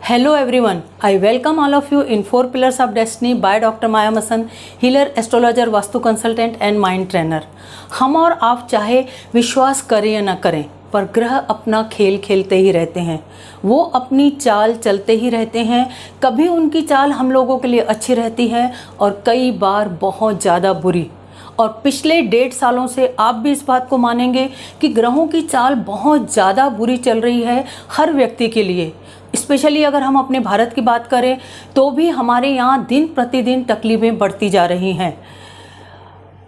Hello everyone, I welcome all of you in 4 Pillars of Destiny by Dr. Maya Masan, healer, astrologer, vastu consultant and mind trainer. हम और आप चाहे विश्वास करें या ना करें, पर ग्रह अपना खेल खेलते ही रहते हैं। वो अपनी चाल चलते ही रहते हैं। कभी उनकी चाल हम लोगों के लिए अच्छी रहती है और कई बार बहुत ज़्यादा बुरी। और पिछले 1.5 सालों से आप भी इस बात को मानेंगे कि ग्रहों की चाल बहुत ज़्यादा बुरी चल रही है हर व्यक्ति के लिए। स्पेशली अगर हम अपने भारत की बात करें तो भी हमारे यहाँ दिन प्रतिदिन तकलीफ़ें बढ़ती जा रही हैं।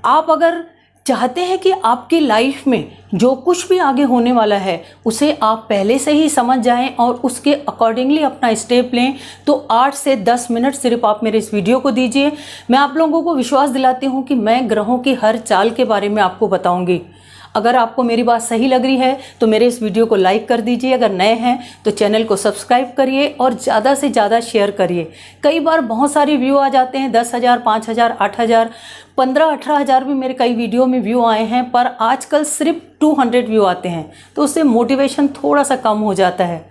आप अगर चाहते हैं कि आपकी लाइफ में जो कुछ भी आगे होने वाला है उसे आप पहले से ही समझ जाएं और उसके अकॉर्डिंगली अपना स्टेप लें, तो 8 से 10 मिनट सिर्फ आप मेरे इस वीडियो को दीजिए। मैं आप लोगों को विश्वास दिलाती हूं कि मैं ग्रहों की हर चाल के बारे में आपको बताऊंगी। अगर आपको मेरी बात सही लग रही है तो मेरे इस वीडियो को लाइक कर दीजिए। अगर नए हैं तो चैनल को सब्सक्राइब करिए और ज़्यादा से ज़्यादा शेयर करिए। कई बार बहुत सारे व्यू आ जाते हैं, 10,000, 5,000, 8,000, 15-18,000 भी मेरे कई वीडियो में व्यू आए हैं, पर आजकल सिर्फ 200 व्यू आते हैं, तो उससे मोटिवेशन थोड़ा सा कम हो जाता है।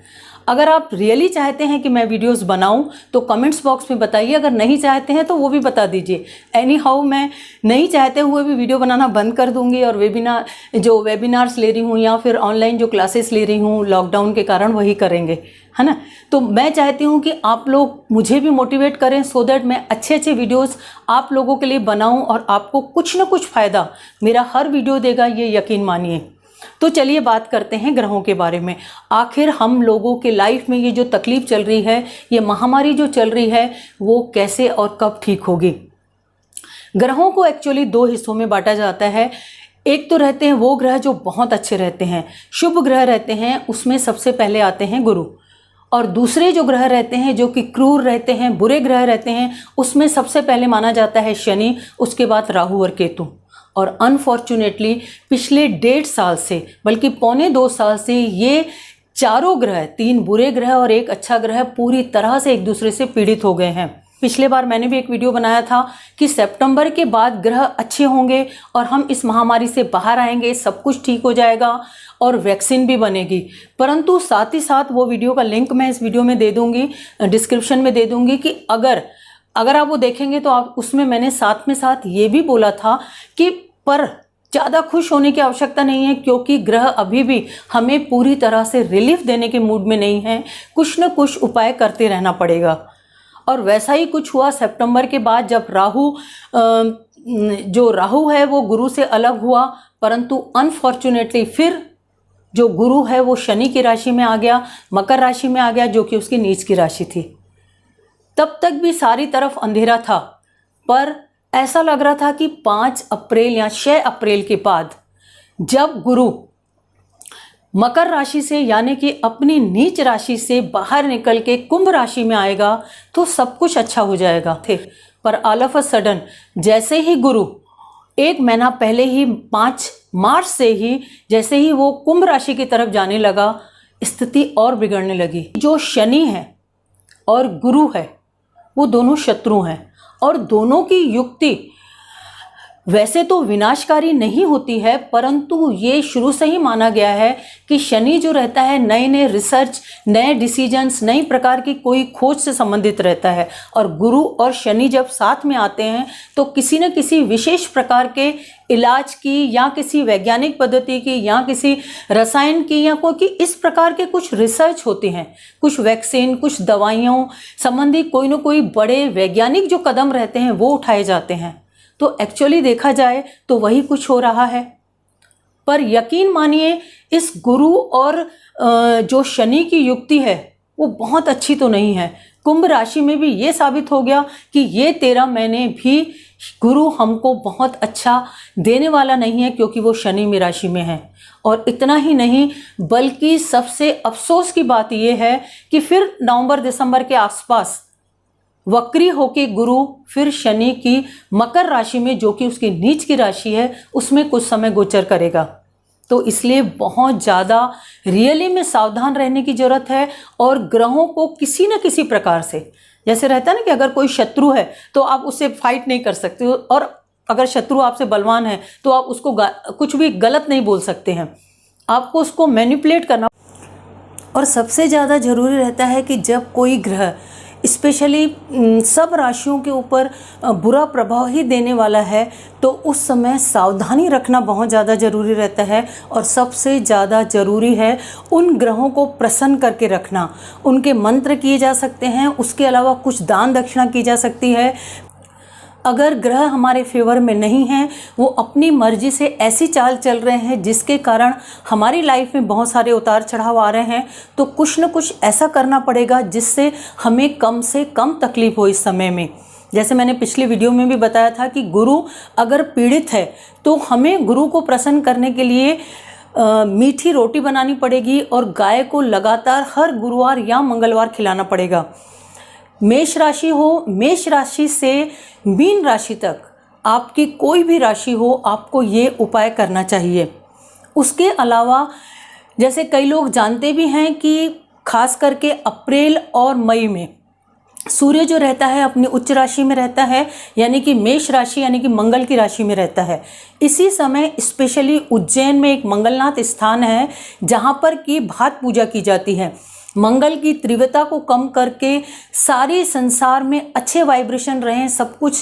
अगर आप रियली चाहते हैं कि मैं वीडियोस बनाऊं तो कमेंट्स बॉक्स में बताइए। अगर नहीं चाहते हैं तो वो भी बता दीजिए। एनी हाउ मैं नहीं चाहते हुए भी वीडियो बनाना बंद कर दूंगी और वेबिनार्स ले रही हूँ या फिर ऑनलाइन जो क्लासेस ले रही हूँ लॉकडाउन के कारण वही करेंगे, है ना। तो मैं चाहती हूँ कि आप लोग मुझे भी मोटिवेट करें सो दैट मैं अच्छे वीडियोज़ आप लोगों के लिए बनाऊँ और आपको कुछ ना कुछ फ़ायदा मेरा हर वीडियो देगा, ये यकीन मानिए। तो चलिए बात करते हैं ग्रहों के बारे में। आखिर हम लोगों के लाइफ में ये जो तकलीफ चल रही है, ये महामारी जो चल रही है, वो कैसे और कब ठीक होगी। ग्रहों को एक्चुअली 2 हिस्सों में बांटा जाता है। एक तो रहते हैं वो ग्रह जो बहुत अच्छे रहते हैं, शुभ ग्रह रहते हैं, उसमें सबसे पहले आते हैं गुरु। और दूसरे जो ग्रह रहते हैं जो कि क्रूर रहते हैं, बुरे ग्रह रहते हैं, उसमें सबसे पहले माना जाता है शनि, उसके बाद राहु और केतु। और अनफॉर्चुनेटली पिछले 1.5 साल से, बल्कि पौने 2 साल से ये चारों ग्रह, 3 बुरे ग्रह और 1 अच्छा ग्रह, पूरी तरह से एक दूसरे से पीड़ित हो गए हैं। पिछले बार मैंने भी एक वीडियो बनाया था कि सितंबर के बाद ग्रह अच्छे होंगे और हम इस महामारी से बाहर आएंगे, सब कुछ ठीक हो जाएगा और वैक्सीन भी बनेगी। परंतु साथ ही साथ वो वीडियो का लिंक मैं इस वीडियो में दे दूँगी, डिस्क्रिप्शन में दे दूँगी कि अगर आप वो देखेंगे तो आप उसमें मैंने साथ में साथ ये भी बोला था कि पर ज़्यादा खुश होने की आवश्यकता नहीं है, क्योंकि ग्रह अभी भी हमें पूरी तरह से रिलीफ देने के मूड में नहीं है। कुछ न कुछ उपाय करते रहना पड़ेगा। और वैसा ही कुछ हुआ सितंबर के बाद, जब राहु है वो गुरु से अलग हुआ, परंतु अनफॉर्चुनेटली फिर जो गुरु है वो शनि की राशि में आ गया, मकर राशि में आ गया, जो कि उसकी नीच की राशि थी। तब तक भी सारी तरफ अंधेरा था, पर ऐसा लग रहा था कि 5 अप्रैल या 6 अप्रैल के बाद जब गुरु मकर राशि से यानी कि अपनी नीच राशि से बाहर निकल के कुंभ राशि में आएगा तो सब कुछ अच्छा हो जाएगा थे। पर ऑल ऑफ अ सडन जैसे ही गुरु 1 महीना पहले ही 5 मार्च से ही जैसे ही वो कुंभ राशि की तरफ जाने लगा, स्थिति और बिगड़ने लगी। जो शनि है और गुरु है वो दोनों शत्रु हैं और दोनों की युक्ति वैसे तो विनाशकारी नहीं होती है, परंतु ये शुरू से ही माना गया है कि शनि जो रहता है नए रिसर्च, नए डिसीजंस, नई प्रकार की कोई खोज से संबंधित रहता है। और गुरु और शनि जब साथ में आते हैं तो किसी न किसी विशेष प्रकार के इलाज की या किसी वैज्ञानिक पद्धति की या किसी रसायन की या कोई इस प्रकार के कुछ रिसर्च होते हैं, कुछ वैक्सीन, कुछ दवाइयों संबंधी कोई ना कोई बड़े वैज्ञानिक जो कदम रहते हैं वो उठाए जाते हैं। तो एक्चुअली देखा जाए तो वही कुछ हो रहा है। पर यकीन मानिए इस गुरु और जो शनि की युक्ति है वो बहुत अच्छी तो नहीं है। कुंभ राशि में भी ये साबित हो गया कि ये 13 महीने भी गुरु हमको बहुत अच्छा देने वाला नहीं है, क्योंकि वो शनि में राशि में है। और इतना ही नहीं, बल्कि सबसे अफसोस की बात ये है कि फिर नवंबर-दिसंबर के आसपास वक्री होके गुरु फिर शनि की मकर राशि में, जो कि उसकी नीच की राशि है, उसमें कुछ समय गोचर करेगा। तो इसलिए बहुत ज़्यादा रियली में सावधान रहने की ज़रूरत है। और ग्रहों को किसी न किसी प्रकार से, जैसे रहता है ना कि अगर कोई शत्रु है तो आप उससे फाइट नहीं कर सकते, और अगर शत्रु आपसे बलवान है तो आप उसको कुछ भी गलत नहीं बोल सकते हैं, आपको उसको मैनिपुलेट करना। और सबसे ज़्यादा ज़रूरी रहता है कि जब कोई ग्रह स्पेशली सब राशियों के ऊपर बुरा प्रभाव ही देने वाला है तो उस समय सावधानी रखना बहुत ज़्यादा ज़रूरी रहता है। और सबसे ज़्यादा ज़रूरी है उन ग्रहों को प्रसन्न करके रखना। उनके मंत्र किए जा सकते हैं, उसके अलावा कुछ दान दक्षिणा की जा सकती है। अगर ग्रह हमारे फेवर में नहीं हैं, वो अपनी मर्जी से ऐसी चाल चल रहे हैं जिसके कारण हमारी लाइफ में बहुत सारे उतार चढ़ाव आ रहे हैं, तो कुछ न कुछ ऐसा करना पड़ेगा जिससे हमें कम से कम तकलीफ हो इस समय में। जैसे मैंने पिछली वीडियो में भी बताया था कि गुरु अगर पीड़ित है तो हमें गुरु को प्रसन्न करने के लिए मीठी रोटी बनानी पड़ेगी और गाय को लगातार हर गुरुवार या मंगलवार खिलाना पड़ेगा। मेष राशि हो, मेष राशि से मीन राशि तक आपकी कोई भी राशि हो, आपको ये उपाय करना चाहिए। उसके अलावा जैसे कई लोग जानते भी हैं कि खास करके अप्रैल और मई में सूर्य जो रहता है अपनी उच्च राशि में रहता है, यानी कि मेष राशि यानी कि मंगल की राशि में रहता है। इसी समय स्पेशली उज्जैन में एक मंगलनाथ स्थान है जहाँ पर कि भात पूजा की जाती है। मंगल की तीव्रता को कम करके सारे संसार में अच्छे वाइब्रेशन रहें, सब कुछ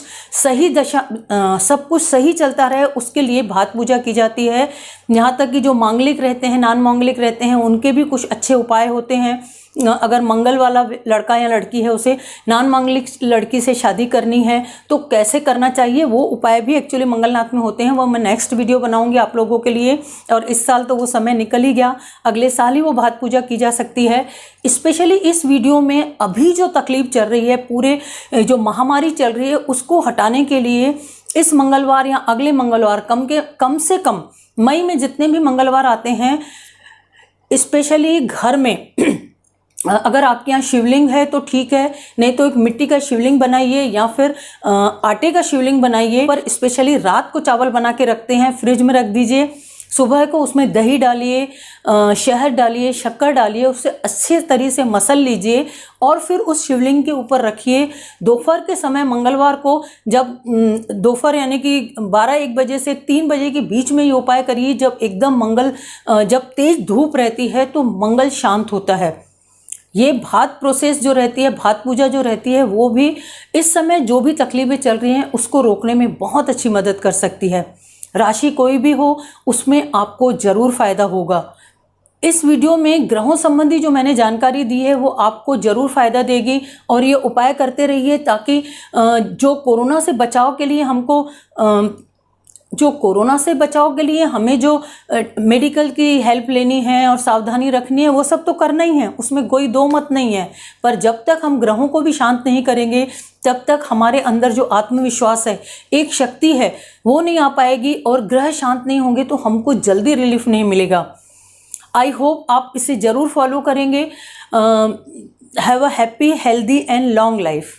सही चलता रहे, उसके लिए भात पूजा की जाती है। यहाँ तक कि जो मांगलिक रहते हैं, नॉन मांगलिक रहते हैं, उनके भी कुछ अच्छे उपाय होते हैं। अगर मंगल वाला लड़का या लड़की है, उसे नॉन मांगलिक लड़की से शादी करनी है तो कैसे करना चाहिए, वो उपाय भी एक्चुअली मंगलनाथ में होते हैं। वो मैं नेक्स्ट वीडियो बनाऊंगी आप लोगों के लिए। और इस साल तो वो समय निकल ही गया, अगले साल ही वो भात पूजा की जा सकती है। स्पेशली इस वीडियो में अभी जो तकलीफ चल रही है, पूरे जो महामारी चल रही है, उसको हटाने के लिए इस मंगलवार या अगले मंगलवार कम से कम मई में जितने भी मंगलवार आते हैं, स्पेशली घर में अगर आपके यहाँ शिवलिंग है तो ठीक है, नहीं तो एक मिट्टी का शिवलिंग बनाइए या फिर आटे का शिवलिंग बनाइए। पर स्पेशली रात को चावल बना के रखते हैं, फ्रिज में रख दीजिए, सुबह को उसमें दही डालिए, शहद डालिए, शक्कर डालिए, उससे अच्छे तरीके से मसल लीजिए और फिर उस शिवलिंग के ऊपर रखिए। दोपहर के समय मंगलवार को जब दोपहर यानी कि 12-1 बजे से 3 बजे के बीच में ये उपाय करिए। जब एकदम जब तेज धूप रहती है तो मंगल शांत होता है। ये भात प्रोसेस जो रहती है, भात पूजा जो रहती है, वो भी इस समय जो भी तकलीफें चल रही हैं उसको रोकने में बहुत अच्छी मदद कर सकती है। राशि कोई भी हो, उसमें आपको ज़रूर फ़ायदा होगा। इस वीडियो में ग्रहों संबंधी जो मैंने जानकारी दी है वो आपको ज़रूर फ़ायदा देगी। और ये उपाय करते रहिए ताकि जो कोरोना से बचाव के लिए हमें जो मेडिकल की हेल्प लेनी है और सावधानी रखनी है, वो सब तो करना ही है, उसमें कोई दो मत नहीं है। पर जब तक हम ग्रहों को भी शांत नहीं करेंगे तब तक हमारे अंदर जो आत्मविश्वास है, एक शक्ति है, वो नहीं आ पाएगी। और ग्रह शांत नहीं होंगे तो हमको जल्दी रिलीफ नहीं मिलेगा। आई होप आप इसे ज़रूर फॉलो करेंगे। Have a happy, healthy and long life.